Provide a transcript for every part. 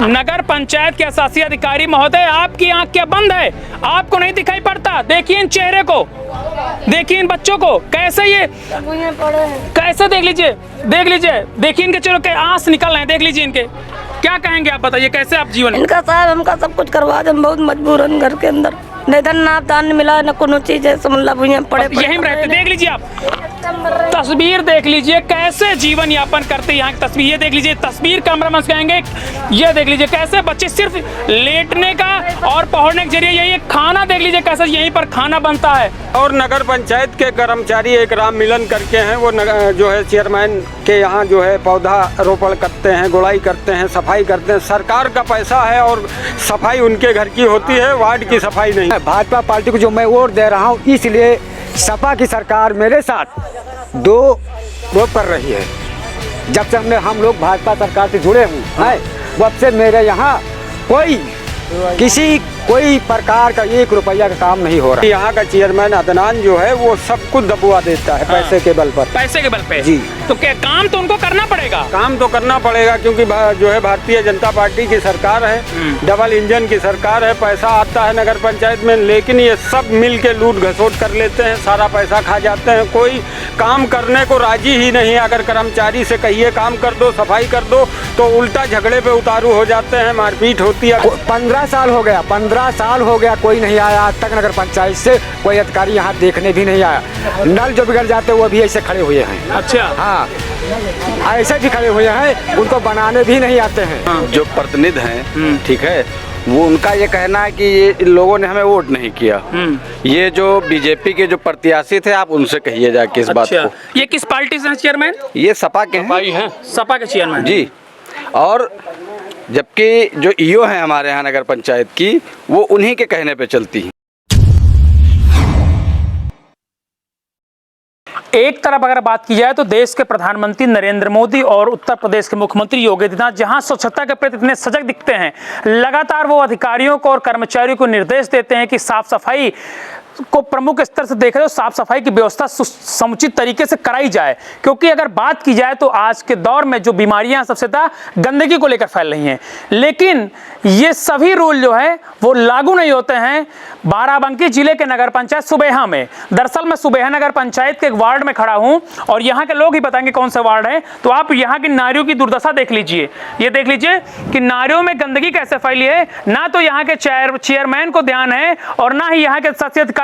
नगर पंचायत के शासी अधिकारी महोदय, आपकी आंख क्या बंद है? आपको नहीं दिखाई पड़ता? देखिए इन चेहरे को, देखिए इन बच्चों को, कैसे ये कैसे, देख लीजिए, देख लीजिए, देखिए इनके चेहरों के आंस निकल रहे हैं, देख लीजिए इनके। क्या कहेंगे आप, बताइए कैसे आप जीवन? इनका साहब हमका सब कुछ करवा दे, हम बहुत मजबूर हैं घर के अंदर, नहीं धन ना दान मिला न कोनो चीज है, समझ पड़े यहीं रहते। देख लीजिए आप तस्वीर, देख लीजिए कैसे जीवन यापन करते यहाँ की तस्वीर। ये देख लीजिए तस्वीर, कैमरामैन कहेंगे ये देख लीजिए कैसे बच्चे सिर्फ लेटने का और पहुंचने के जरिए यही खाना, देख लीजिए कैसे यहीं पर खाना बनता है। और नगर पंचायत के कर्मचारी एक राम मिलन करके हैं, वो जो है चेयरमैन के यहाँ जो है पौधा रोपण करते हैं, गुड़ाई करते हैं, सफाई करते हैं। सरकार का पैसा है और सफाई उनके घर की होती है, वार्ड की सफाई नहीं। भाजपा पार्टी को जो मैं वोट दे रहा हूँ, इसलिए सपा की सरकार मेरे साथ दो वो कर रही है। जब से हम लोग भाजपा सरकार से जुड़े हुए हैं, तब से मेरे यहाँ कोई प्रकार का 1 रुपया का काम नहीं हो रहा। यहाँ का चेयरमैन अदनान जो है वो सब कुछ दबुआ देता है पैसे के बल पर। पैसे के बल पे जी। तो क्या काम तो उनको करना पड़ेगा? काम तो करना पड़ेगा क्योंकि जो है भारतीय जनता पार्टी की सरकार है, डबल इंजन की सरकार है। पैसा आता है नगर पंचायत में, लेकिन ये सब मिल के लूट घसोट कर लेते हैं, सारा पैसा खा जाते हैं। कोई काम करने को राजी ही नहीं। अगर कर्मचारी से कहिए काम कर दो, सफाई कर दो, तो उल्टा झगड़े पे उतारू हो जाते हैं, मारपीट होती है। 15 साल हो गया, 15 साल हो गया, कोई नहीं आया आज तक नगर पंचायत से, कोई अधिकारी यहाँ देखने भी नहीं आया। नल जो बिगड़ जाते वो भी ऐसे खड़े हुए हैं। अच्छा। हाँ, ऐसे भी खड़े हुए हैं, उनको बनाने भी नहीं आते हैं। जो प्रतिनिधि हैं, ठीक है, वो उनका ये कहना है कि ये लोगों ने हमें वोट नहीं किया। ये जो बीजेपी के जो प्रत्याशी थे, आप उनसे कहिए जाके इस बात को। ये किस पार्टी से हैं चेयरमैन? ये सपा के हैं। सपा के चेयरमैन जी। और जबकि जो ईओ हैं हमारे यहाँ नगर पंचायत की, वो उन्हीं के कहने पे चलती है। एक तरफ अगर बात की जाए तो देश के प्रधानमंत्री नरेंद्र मोदी और उत्तर प्रदेश के मुख्यमंत्री योगी आदित्यनाथ जहां स्वच्छता के प्रति इतने सजग दिखते हैं, लगातार वो अधिकारियों को और कर्मचारियों को निर्देश देते हैं कि साफ सफाई को प्रमुख स्तर से देखें तो साफ सफाई की व्यवस्था समुचित तरीके से कराई जाए। क्योंकि अगर बात की जाए तो आज के दौर में जो बीमारियां सबसे ज्यादा गंदगी को लेकर फैल रही हैं, लेकिन ये सभी रूल जो है वो लागू नहीं होते हैं बाराबंकी जिले के नगर पंचायत सुबेहा में। दरअसल मैं सुबेहा नगर पंचायत के एक वार्ड में खड़ा हूं और यहाँ के लोग ही बताएंगे कौन सा वार्ड है। तो आप यहाँ की नारियों की दुर्दशा देख लीजिए। ये देख लीजिए कि नारियों में गंदगी कैसे फैली है। ना तो यहाँ के चेयरमैन को ध्यान है और ना ही यहाँ के शासी अधिकारी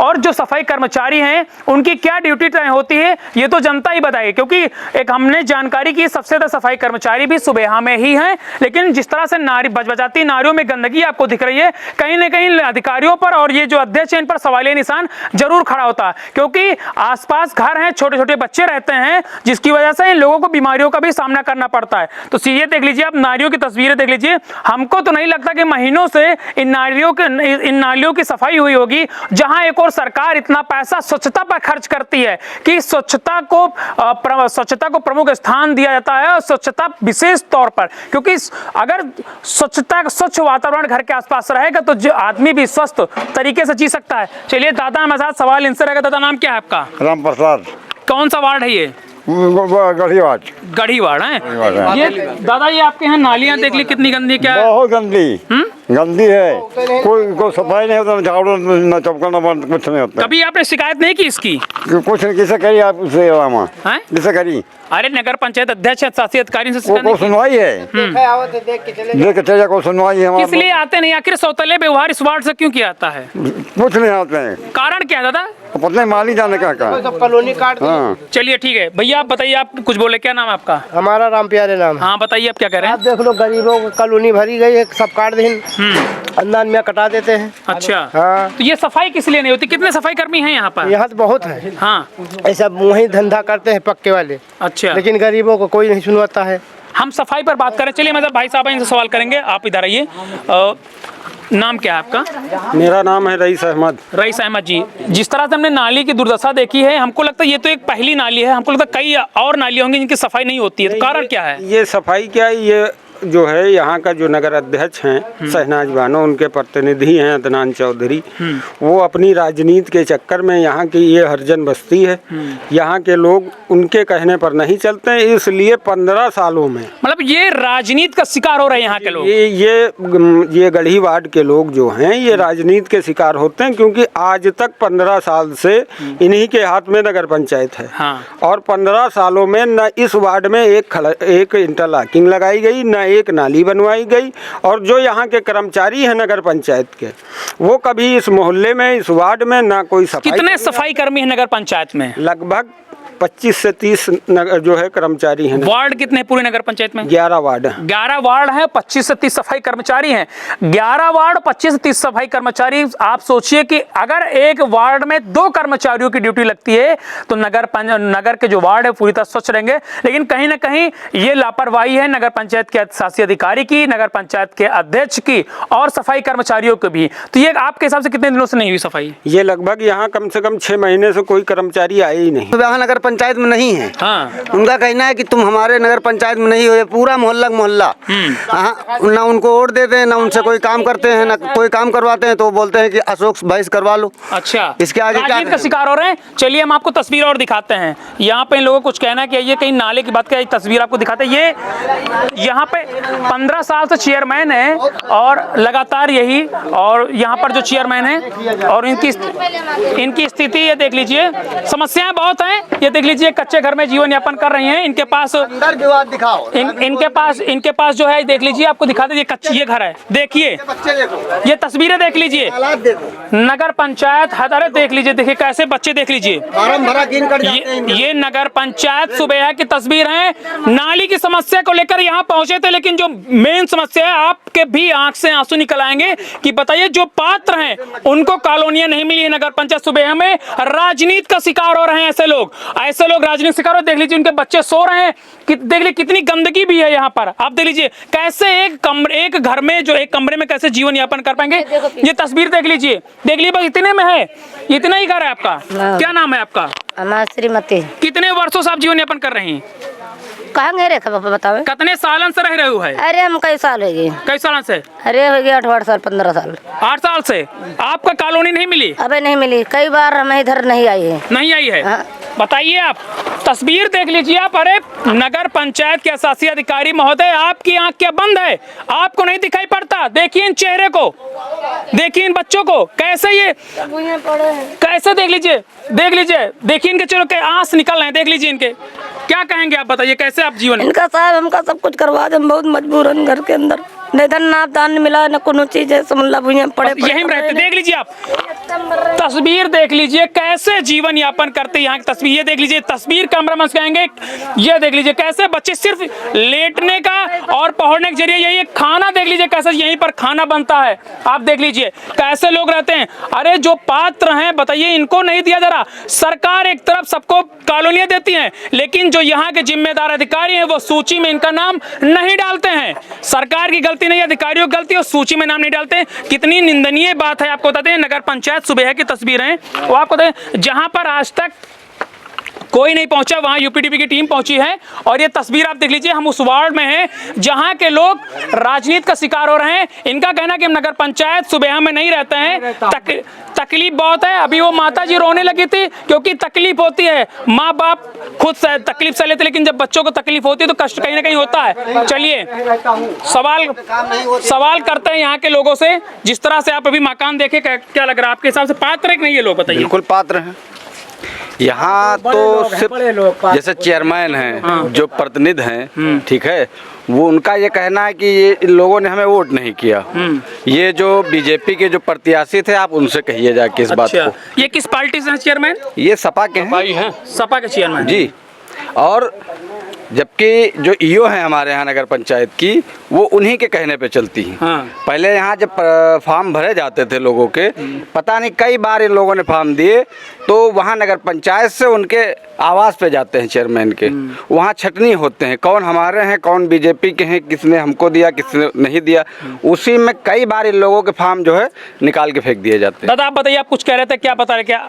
और जो सफाई कर्मचारी हैं उनकी क्या ड्यूटी तय होती है, ये तो जनता ही बताएगी। क्योंकि एक हमने जानकारी की सबसे ज्यादा सफाई कर्मचारी भी सुबेहा में ही हैं, लेकिन जिस तरह से नारी बजबजाती नारियों में गंदगी आपको दिख रही है, कहीं ना कहीं अधिकारियों पर और ये जो अध्यक्ष है इन पर सवालिया निशान जरूर खड़ा होता है। क्योंकि आसपास घर हैं, छोटे छोटे बच्चे रहते हैं, जिसकी वजह से इन लोगों को बीमारियों का भी सामना करना पड़ता है। तो ये देख लीजिए आप नारियों की तस्वीरें देख लीजिए। हमको तो नहीं लगता कि महीनों से इन नालियों की सफाई हुई होगी, जहां एक और सरकार इतना पैसा स्वच्छता पर खर्च करती है कि स्वच्छता को प्रमुख स्थान दिया जाता है, और स्वच्छता विशेष तौर पर। क्योंकि अगर स्वच्छ वातावरण घर के आसपास रहेगा तो जो आदमी भी स्वस्थ तरीके से जी सकता है। चलिए दादा हमारे साथ सवाल इनसे रहेगा। दादा नाम क्या है आपका? राम प्रसाद। कौन सा वार्ड है ये? गढ़ी वार्ड है ये। दादा ये आपके यहाँ नालियाँ देख ली कितनी गंदी, क्या बहुत गंदी है। कोई सफाई नहीं होता, झाड़ू न चपका न कुछ नहीं होता। कभी आपने शिकायत नहीं की इसकी? कुछ नहीं, किसे करी आप उससे किसे करी? अरे नगर पंचायत अध्यक्ष शासी अधिकारी से सुनवाई है, देख के चले को सुनवाई है। किस लिए आते नहीं? आखिर शौचालय व्यवहार इस वार्ड से क्यों किया आता है? कुछ नहीं आते हैं। कारण क्या दादा? पता नहीं, माली जाने का कॉलोनी कार्ड। चलिए ठीक है भैया, आप बताइए, आप कुछ बोले, क्या नाम है आपका? हमारा राम प्यारे नाम। हाँ बताइए, आप क्या कह रहे हैं? आप देख लो, गरीबों को कॉलोनी भरी गई है, सब काट दिन अंदाज में कटा देते हैं। अच्छा। हाँ। तो ये सफाई किस लिए नहीं होती? कितने सफाई कर्मी हैं यहाँ पर? यहाँ तो बहुत है। हाँ, ऐसा वही धंधा करते हैं पक्के वाले। अच्छा। लेकिन गरीबों को कोई नहीं सुनवाता है। हम सफाई पर बात करें, चलिए मतलब भाई साहब इनसे सवाल करेंगे। आप इधर आइए। नाम क्या है आपका? मेरा नाम है रईस अहमद। रईस अहमद जी, जिस तरह से हमने नाली की दुर्दशा देखी है, हमको लगता है ये तो एक पहली नाली है। हमको लगता है कई और नालियाँ होंगी जिनकी सफाई नहीं होती है, तो कारण क्या है? ये सफाई क्या है, ये जो है यहाँ का जो नगर अध्यक्ष हैं शहनाज बानो, उनके प्रतिनिधि हैं अदनान चौधरी, वो अपनी राजनीति के चक्कर में यहाँ की ये हरिजन बस्ती है, यहाँ के लोग उनके कहने पर नहीं चलते हैं, इसलिए 15 सालों में मतलब ये राजनीति का शिकार हो रहे हैं यहाँ के लोग। ये गढ़ी वार्ड के लोग जो हैं ये राजनीति के शिकार होते हैं, क्योंकि आज तक 15 साल से इन्हीं के हाथ में नगर पंचायत है। हाँ। और 15 सालों में न इस वार्ड में एक इंटरलॉकिंग लगाई गई, न एक नाली बनवाई गई, और जो यहाँ के कर्मचारी हैं नगर पंचायत के, वो कभी इस मोहल्ले में, इस वार्ड में ना कोई सफाई। कितने सफाई कर्मी हैं नगर पंचायत में? लगभग 25 से 30 जो है कर्मचारी हैं। वार्ड कितने पूरे नगर पंचायत में? 11 वार्ड हैं। 11 वार्ड है, 25 से 30 सफाई कर्मचारी हैं। 11 वार्ड, 25 से 30 सफाई कर्मचारी। आप सोचिए कि अगर एक वार्ड में 2 कर्मचारियों की ड्यूटी लगती है तो नगर के जो वार्ड है पूरी तरह स्वच्छ रहेंगे। लेकिन कहीं ना कहीं ये लापरवाही है नगर पंचायत के शासी अधिकारी की, नगर पंचायत के अध्यक्ष की और सफाई कर्मचारियों की भी। तो ये आपके हिसाब से कितने दिनों से नहीं हुई सफाई? ये लगभग यहाँ कम से कम 6 महीने से कोई कर्मचारी आए ही नहीं। यहाँ नगर पंचायत में नहीं है। हाँ। उनका कहना है कि तुम हमारे नगर पंचायत में नहीं हो, पूरा मोहल्ला हाँ, ना उनको वोट देते हैं, ना उनसे कोई काम करते हैं, ना कोई काम करवाते हैं, तो वो बोलते हैं कि अशोक भाई से करवा लो। अच्छा, इसके आगे क्या राजनीति का शिकार हो रहे हैं। चलिए हम आपको तस्वीर और दिखाते हैं। यहाँ पे इन लोगों को कुछ कहना है कि ये कहीं नाले की बात का तस्वीर आपको दिखाते हैं। ये यहाँ पे 15 साल से चेयरमैन है और लगातार यही, और यहाँ पर जो चेयरमैन है और इनकी स्थिति ये देख लीजिए, समस्याएं बहुत हैं। ये देख लीजिए कच्चे घर में जीवन यापन कर रही हैं। इनके पास दिखाओ, इनके पास जो है देख लीजिए, आपको दिखा दीजिए कच्ची ये घर है। देखिए ये तस्वीरें देख लीजिए, नगर पंचायत हजारे देख लीजिए, देखिए कैसे बच्चे देख लीजिए। ये नगर पंचायत सुबह की तस्वीर है। नाली की समस्या को लेकर यहाँ पहुंचे थे, लेकिन जो मेन समस्या है, आपके भी आंख से आंसू निकल आएंगे कि बताइए जो पात्र हैं उनको कॉलोनियां नहीं मिली है नगर पंचायत सुबह में। राजनीति का शिकार हो रहे हैं ऐसे लोग राजनीति शिकार हो। देख लीजिए उनके बच्चे सो रहे हैं, देख लीजिए कितनी गंदगी भी है यहाँ पर। आप देख लीजिए कैसे एक घर में, जो एक कमरे में कैसे जीवन यापन कर पाएंगे। ये तस्वीर देख लीजिए बस इतने में है, इतना ही घर है आपका। क्या नाम है आपका? श्रीमती। कितने वर्षों से आप जीवन यापन कर रही हैं? कहाँ गए रे बताओ? कितने सालन से रह रहे हो? है अरे हम कई साल हो गए। कई सालों से? अरे हो गया 8 साल 15 साल। 8 साल से आपका कॉलोनी नहीं मिली? अबे नहीं मिली, कई बार हम इधर नहीं आई है। नहीं आई है? हाँ। बताइए आप, तस्वीर देख लीजिए आप। अरे नगर पंचायत के शासी अधिकारी महोदय, आपकी आंख क्या बंद है? आपको नहीं दिखाई पड़ता? देखिए इन चेहरे को, देखिए इन बच्चों को, कैसे ये कैसे देख लीजिए देखिए इनके चेहरों के आंस निकल रहे हैं। देख लीजिए इनके, क्या कहेंगे आप? बताइए कैसे आप जीवन? इनका साहब हमका सब कुछ करवा दे, हम बहुत मजबूरन घर के अंदर नहीं धन ना दान मिला, न कोनो चीज है, समझ भुइयां पड़े यहीं रहते। देख लीजिए आप तस्वीर, देख लीजिए कैसे जीवन यापन करते यहाँ की तस्वीर। ये देख लीजिए तस्वीर, कैमरामैन कहेंगे ये देख लीजिए कैसे बच्चे सिर्फ लेटने का और पहुंचने के जरिए यही खाना, देख लीजिए कैसे यहीं पर खाना बनता है। आप देख लीजिए कैसे लोग रहते हैं। अरे जो पात्र हैं बताइए, इनको नहीं दिया जा रहा। सरकार एक तरफ सबको कॉलोनियां देती है, लेकिन जो यहाँ के जिम्मेदार अधिकारी हैं वो सूची में इनका नाम नहीं डालते हैं। सरकार की गलती नहीं, अधिकारियों की गलती, और सूची में नाम नहीं डालते। कितनी निंदनीय बात है। आपको बताते हैं नगर पंचायत सुबह की तस्वीरें हैं, वो आपको बताते जहां पर आज तक कोई नहीं पहुंचा, वहां यूपीडीपी की टीम पहुंची है। और ये तस्वीर आप देख लीजिए, हम उस वार्ड में हैं जहां के लोग राजनीति का शिकार हो रहे हैं। इनका कहना कि हम नगर पंचायत सुबह में नहीं रहते हैं, तकलीफ बहुत है। अभी वो माता जी रोने लगी थी क्योंकि तकलीफ होती है। माँ बाप खुद तकलीफ सह लेते, लेकिन जब बच्चों को तकलीफ होती है तो कष्ट कहीं ना कहीं होता है। चलिए सवाल करते हैं यहाँ के लोगों से। जिस तरह से आप अभी मकान देखे, क्या लग रहा है आपके हिसाब से? पात्र है कि नहीं ये लोग? बताइए। बिल्कुल पात्र हैं। यहाँ तो सिर्फ जैसे चेयरमैन हैं, जो प्रतिनिधि हैं, ठीक है, वो उनका ये कहना है कि ये इन लोगों ने हमें वोट नहीं किया। ये जो बीजेपी के जो प्रत्याशी थे, आप उनसे कहिए जाके इस बात को। ये किस पार्टी से हैं चेयरमैन? ये सपा के हैं। सपा के चेयरमैन जी। और जबकि जो ईओ हैं हमारे यहाँ नगर पंचायत की, वो उन्हीं के कहने पे चलती हैं। हाँ। पहले यहाँ जब फॉर्म भरे जाते थे लोगों के, पता नहीं कई बार इन लोगों ने फॉर्म दिए, तो वहाँ नगर पंचायत से उनके आवास पे जाते हैं चेयरमैन के, वहाँ छटनी होते हैं कौन हमारे हैं कौन बीजेपी के हैं, किसने हमको दिया किसने नहीं दिया। उसी में कई बार इन लोगों के फॉर्म जो है निकाल के फेंक दिए जाते हैं। दादा आप बताइए, आप कुछ कह रहे थे, क्या बता रहे? क्या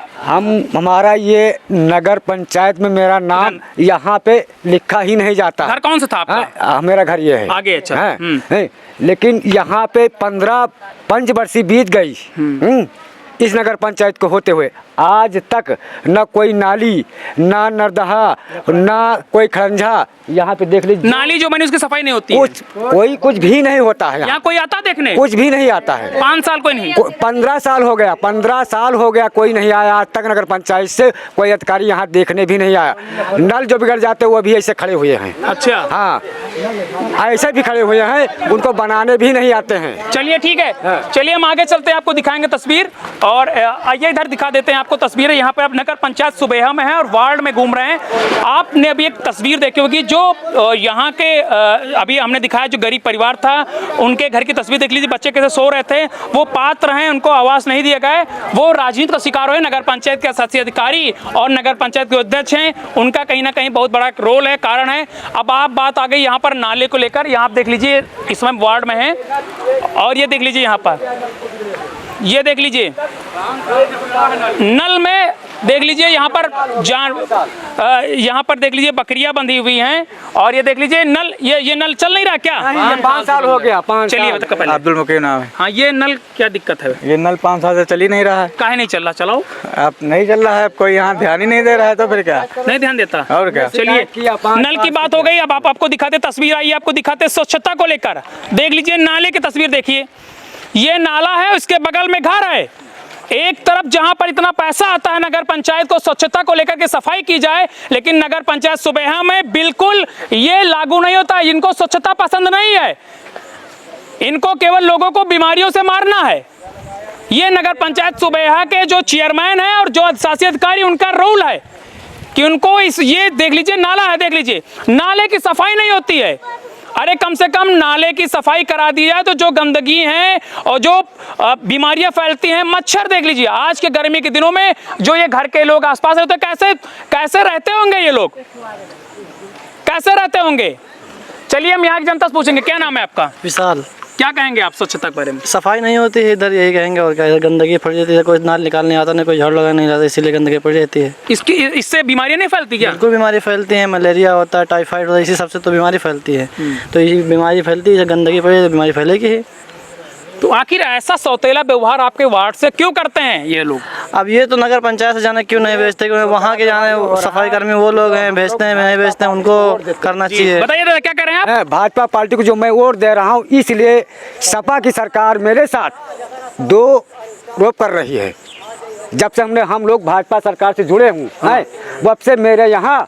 हमारा ये नगर पंचायत में मेरा नाम यहाँ पे लिखा कहीं नहीं जाता। घर कौन सा था आपका? हाँ, मेरा घर ये है आगे, अच्छा। हाँ, नहीं, लेकिन यहाँ पे 15 पंचवर्षीय बीत गई इस नगर पंचायत को होते हुए, आज तक न कोई नाली, ना नरदहा, ना कोई खरंजा। यहाँ पे देख लीजिए, नाली जो बनी उसकी सफाई नहीं होती है। कुछ भी नहीं होता है। यहाँ कोई आता देखने? कुछ भी नहीं आता है। 5 साल कोई नहीं? 15 साल हो गया, 15 साल हो गया, कोई नहीं आया आज तक नगर पंचायत से। कोई अधिकारी यहाँ देखने भी नहीं आया। नल जो बिगड़ जाते वो भी ऐसे खड़े हुए हैं। अच्छा, हाँ, ऐसे भी खड़े हुए हैं, उनको बनाने भी नहीं आते हैं। चलिए ठीक है, चलिए हम आगे चलते हैं, आपको दिखाएंगे तस्वीर। और आइए इधर दिखा देते हैं आपको तस्वीरें। यहाँ पे आप नगर पंचायत सुबेहा में है और वार्ड में घूम रहे हैं। आपने अभी एक तस्वीर देखी होगी जो यहाँ के अभी हमने दिखाया, जो गरीब परिवार था उनके घर की तस्वीर देख लीजिए। बच्चे कैसे सो रहे थे, वो पात्र हैं, उनको आवास नहीं दिया गया, वो राजनीति का शिकार हुए। नगर पंचायत के शासी अधिकारी और नगर पंचायत के अध्यक्ष हैं, उनका कहीं ना कहीं बहुत बड़ा रोल है, कारण है। अब आप बात आ गई यहाँ पर नाले को लेकर। यहाँ आप देख लीजिए, इस समय वार्ड में है और ये देख लीजिए, यहाँ पर ये देख लीजिए नल में देख लीजिए, यहाँ पर देख लीजिए बकरियां बंधी हुई हैं। और ये देख लीजिए नल, ये नल चल नहीं रहा क्या? 5 साल हो गया। 5 चलिए साल। पहले अब्दुल मुकीम नाम है। हाँ, ये नल क्या दिक्कत है? ये नल 5 साल से चल ही नहीं रहा है। काहे नहीं चल रहा? चलाओ। अब नहीं चल रहा है, अब कोई यहाँ ध्यान ही नहीं दे रहा है, तो फिर क्या? नहीं ध्यान देता। और क्या? चलिए, नल की बात हो गई। अब आपको दिखाते तस्वीर आई, आपको दिखाते स्वच्छता को लेकर। देख लीजिए नाले की तस्वीर देखिए, ये नाला है, उसके बगल में घर है। एक तरफ जहां पर इतना पैसा आता है नगर पंचायत को स्वच्छता को लेकर के सफाई की जाए, लेकिन नगर पंचायत सुबेहा में बिल्कुल ये लागू नहीं होता। इनको स्वच्छता पसंद नहीं है, इनको केवल लोगों को बीमारियों से मारना है। ये नगर पंचायत सुबेहा के जो चेयरमैन है और जो शासी अधिकारी, उनका रोल है कि उनको ये देख लीजिए नाला है, देख लीजिए नाले की सफाई नहीं होती है। अरे कम से कम नाले की सफाई करा दी जाए तो जो गंदगी है और जो बीमारियां फैलती हैं, मच्छर देख लीजिए आज के गर्मी के दिनों में जो ये घर के लोग आसपास रहते हैं, कैसे रहते होंगे ये लोग, कैसे रहते होंगे। चलिए हम यहाँ की जनता से पूछेंगे, क्या नाम है आपका? विशाल। क्या कहेंगे आप स्वच्छता के बारे में? सफाई नहीं होती है इधर, यही कहेंगे और क्या। इधर गंदगी फैल जाती है, कोई नाल निकालने आता नहीं, कोई झाड़ू लगाने नहीं आता, इसीलिए गंदगी पड़ जाती है। इससे बीमारियां नहीं फैलती क्या? बिल्कुल बीमारी फैलती है, मलेरिया होता है, टाइफाइड होता है, इसी सबसे तो बीमारी फैलती है। तो ये बीमारी फैलती है, गंदगी पड़े तो बीमारी फैलेगी ही। तो आखिर ऐसा सौतेला व्यवहार आपके वार्ड से क्यों करते हैं ये लोग? अब ये तो नगर पंचायत से जाने क्यों नहीं भेजते, क्यों वहाँ के जाने सफाई कर्मी वो लोग हैं, भेजते हैं नहीं भेजते हैं, उनको करना चाहिए। बताइए दादा, क्या कर रहे हैं आप? भाजपा पार्टी को जो मैं वोट दे रहा हूँ, इसलिए सपा की सरकार मेरे साथ 2 रोप कर रही है। जब से हम लोग भाजपा सरकार से जुड़े हुए हैं, तब से मेरे यहाँ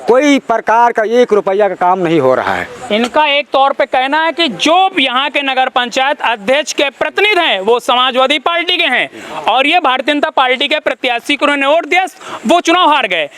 कोई प्रकार का 1 रुपया का काम नहीं हो रहा है। इनका एक तौर पे कहना है कि जो यहाँ के नगर पंचायत अध्यक्ष के प्रतिनिधि हैं वो समाजवादी पार्टी के हैं और ये भारतीय जनता पार्टी के प्रत्याशी को उन्होंने वोट दिया, वो चुनाव हार गए,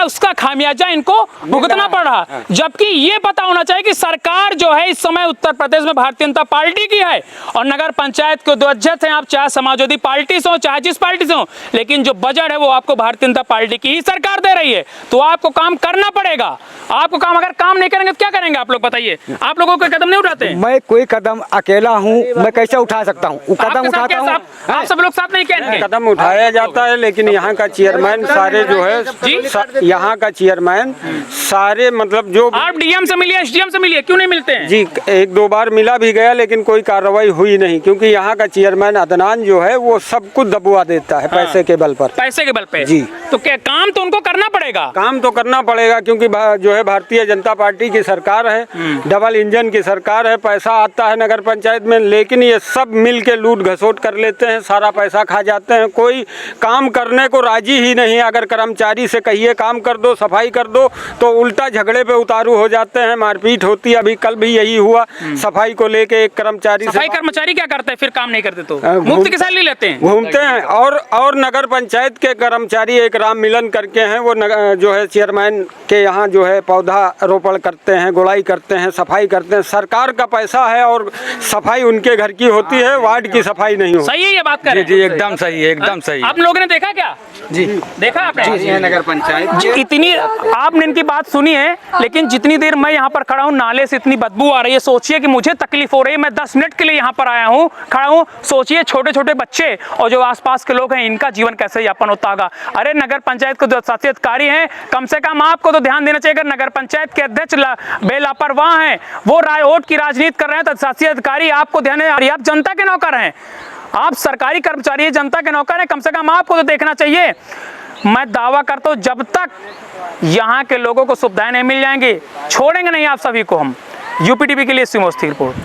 उसका खामियाजा इनको भुगतना पड़ रहा। जबकि ये पता होना चाहिए कि सरकार जो है इस समय उत्तर प्रदेश में भारतीय जनता पार्टी की है और नगर पंचायत के 2 अध्यक्ष हैं, आप चाहे समाजवादी पार्टी से हो चाहे जिस पार्टी से हो, लेकिन जो बजट है वो आपको भारतीय जनता पार्टी की ही सरकार दे रही है। तो आपको काम करना पड़ेगा। आपको काम, अगर काम नहीं करेंगे तो क्या करेंगे आप लोग? बताइए, आप लोगों को कदम नहीं उठाते? मैं कोई कदम अकेला हूँ, मैं कैसे उठा सकता हूँ? कदम उठाता हूँ, आप सब लोग साथ नहीं कहेंगे? कदम उठाया जाता है, लेकिन यहाँ का चेयरमैन सारे जो है यहाँ का चेयरमैन सारे मतलब जो आप डीएम से मिलिए, एसडीएम से मिलिए, क्यों नहीं मिलते हैं? जी 1-2 बार मिला भी गया, लेकिन कोई कार्रवाई हुई नहीं, क्योंकि यहाँ का चेयरमैन अदनान जो है वो सब कुछ दबवा देता है पैसे के बल पर। पैसे के बल पे? जी। तो क्या काम तो उनको करना पड़ेगा? काम तो करना पड़ेगा, क्योंकि जो है भारतीय जनता पार्टी की सरकार है, डबल इंजन की सरकार है। पैसा आता है नगर पंचायत में, लेकिन ये सब मिल के लूट घसोट कर लेते हैं, सारा पैसा खा जाते हैं। कोई काम करने को राजी ही नहीं। अगर कर्मचारी से कहिए काम कर दो, सफाई कर दो, तो उल्टा झगड़े पे उतारू हो जाते हैं, मारपीट होती है। अभी कल भी यही हुआ, सफाई को लेके एक कर्मचारी सफाई कर्मचारी क्या करते हैं फिर काम नहीं करते तो? मुफ्त की सैलरी लेते हैं, घूमते हैं। और नगर पंचायत के कर्मचारी एक राम मिलन करके हैं, वो जो है चेयरमैन के यहाँ जो है पौधा रोपण करते हैं, गुड़ाई करते हैं, सफाई करते हैं। सरकार का पैसा है और सफाई उनके घर की होती है, वार्ड की सफाई नहीं होती। सही है ये बात कर रहे हैं? जी एकदम सही है, एकदम सही। आप लोगों ने देखा क्या? जी देखा आपने? जी नगर पंचायत इतनी आपने इनकी बात सुनी है, लेकिन जितनी देर मैं यहाँ पर खड़ा हूँ नाले से इतनी बदबू आ रही है। सोचिए कि मुझे तकलीफ हो रही है, मैं 10 मिनट के लिए यहाँ पर आया हूँ, खड़ा हूँ। सोचिए छोटे छोटे बच्चे और जो आसपास के लोग हैं, इनका जीवन कैसे यापन होता होगा। अरे नगर पंचायत के जो शासी अधिकारी हैं हैं, कम से कम आपको तो ध्यान देना चाहिए। अगर नगर पंचायत के अध्यक्ष बेलापरवाह हैं, वो वोट की राजनीति कर रहे हैं, तो शासी अधिकारी आपको ध्यान देना। आप जनता के नौकर हैं, आप सरकारी कर्मचारी हैं, जनता के नौकर हैं, कम से कम आपको तो देखना चाहिए। मैं दावा करता हूं जब तक यहाँ के लोगों को सुविधाएं नहीं मिल जाएंगी, छोड़ेंगे नहीं आप सभी को हम। यूपीटीवी के लिए सिमोस्ती रिपोर्ट।